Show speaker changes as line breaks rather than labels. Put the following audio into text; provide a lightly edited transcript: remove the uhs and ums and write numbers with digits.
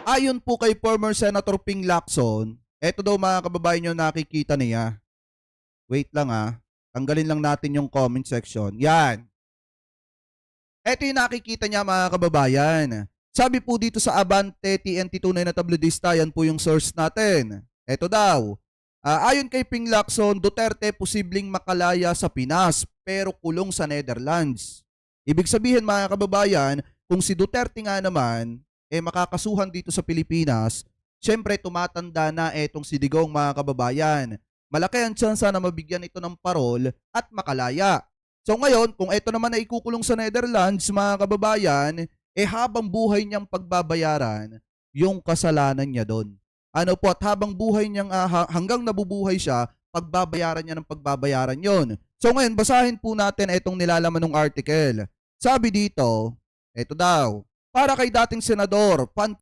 Ayon po kay former Senator Ping Lacson, eto daw mga kababayan nyo nakikita niya. Wait lang tanggalin lang natin yung comment section. Yan. Eto yung nakikita niya mga kababayan. Sabi po dito sa Abante TNT Tunay na Tabloidista, yan po yung source natin. Eto daw. Ayon kay Ping Lacson, Duterte posibleng makalaya sa Pinas pero kulong sa Netherlands. Ibig sabihin mga kababayan, kung si Duterte nga naman makakasuhan dito sa Pilipinas, syempre tumatanda na etong si Digong mga kababayan. Malaki ang tsansa na mabigyan ito ng parol at makalaya. So ngayon, kung ito naman ay ikukulong sa Netherlands mga kababayan, habang buhay niyang pagbabayaran yung kasalanan niya doon. Ano po, at habang buhay niyang hanggang nabubuhay siya, pagbabayaran niya ng pagbabayaran yon. So ngayon, basahin po natin itong nilalaman ng article. Sabi dito, ito daw, para kay dating senador,